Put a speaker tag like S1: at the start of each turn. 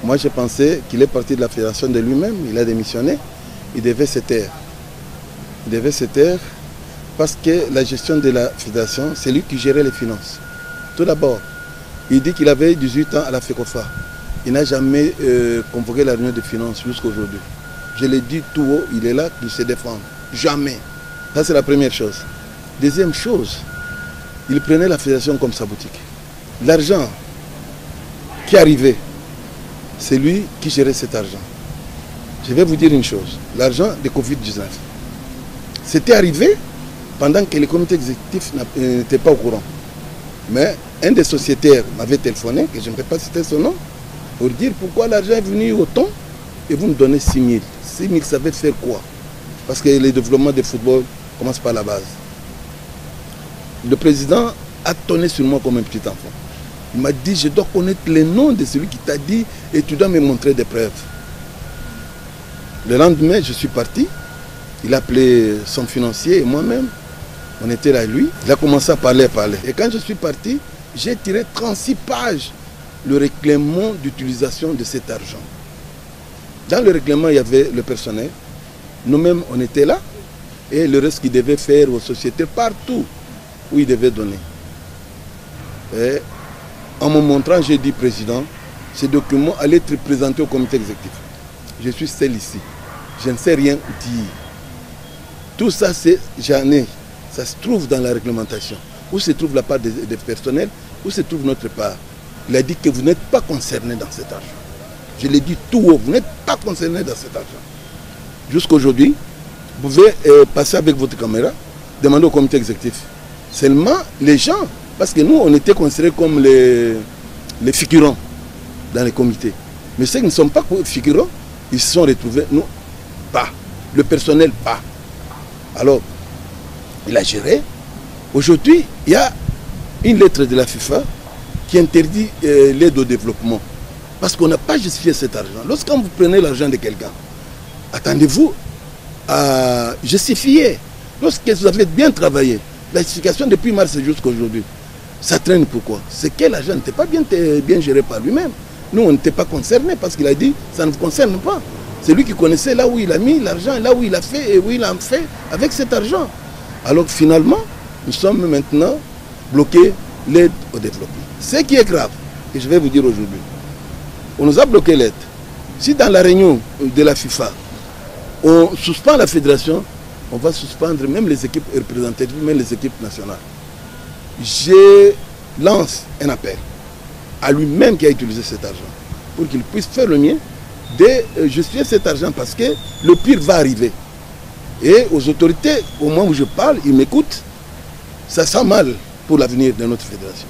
S1: Moi, je pensais qu'il est parti de la fédération de lui-même, il a démissionné, il devait se taire. Il devait se taire parce que la gestion de la fédération, c'est lui qui gérait les finances. Tout d'abord, il dit qu'il avait 18 ans à la FECOFA. Il n'a jamais convoqué la réunion de finances jusqu'à aujourd'hui. Je l'ai dit tout haut, il est là pour se défendre. Jamais. Ça, c'est la première chose. Deuxième chose, il prenait la fédération comme sa boutique. L'argent qui arrivait, c'est lui qui gérait cet argent. Je vais vous dire une chose, l'argent de Covid-19, c'était arrivé pendant que le comité exécutif n'était pas au courant. Mais un des sociétaires m'avait téléphoné, que je ne peux pas citer son nom, pour dire pourquoi l'argent est venu autant et vous me donnez 6 000. 6 000, ça veut faire quoi? Parce que le développement du football commence par la base. Le président a tonné sur moi comme un petit enfant. Il m'a dit, je dois connaître le nom de celui qui t'a dit et tu dois me montrer des preuves. Le lendemain, je suis parti. Il a appelé son financier et moi-même. On était là lui. Il a commencé à parler. Et quand je suis parti, j'ai tiré 36 pages le règlement d'utilisation de cet argent. Dans le règlement, il y avait le personnel. Nous-mêmes, on était là. Et le reste qu'il devait faire aux sociétés partout où il devait donner. Et en me montrant, j'ai dit, président, ces documents allaient être présentés au comité exécutif. Je suis seul ici. Je ne sais rien dire. Tout ça, j'en ai. Ça se trouve dans la réglementation. Où se trouve la part des personnels, où se trouve notre part. Il a dit que vous n'êtes pas concerné dans cet argent. Je l'ai dit tout haut, vous n'êtes pas concerné dans cet argent. Jusqu'à aujourd'hui, vous pouvez passer avec votre caméra, demander au comité exécutif. Seulement les gens, parce que nous, on était considérés comme les figurants dans les comités. Mais ceux qui ne sont pas figurants, ils se sont retrouvés, nous, pas. Le personnel, pas. Alors, il a géré. Aujourd'hui, il y a une lettre de la FIFA qui interdit l'aide au développement. Parce qu'on n'a pas justifié cet argent. Lorsque vous prenez l'argent de quelqu'un, attendez-vous à justifier. Lorsque vous avez bien travaillé, la justification depuis mars jusqu'à aujourd'hui, ça traîne pourquoi? C'est que l'argent n'était pas bien géré par lui-même. Nous, on n'était pas concernés parce qu'il a dit ça ne vous concerne pas. C'est lui qui connaissait là où il a mis l'argent, là où il a fait et où il a fait avec cet argent. Alors finalement, nous sommes maintenant bloqués l'aide au développement. Ce qui est grave, et je vais vous dire aujourd'hui, on nous a bloqué l'aide. Si dans la réunion de la FIFA, on suspend la fédération, on va suspendre même les équipes représentatives, même les équipes nationales. Je lance un appel à lui-même qui a utilisé cet argent pour qu'il puisse faire le mien de justifier cet argent parce que le pire va arriver. Et aux autorités, au moment où je parle, ils m'écoutent, ça sent mal pour l'avenir de notre fédération.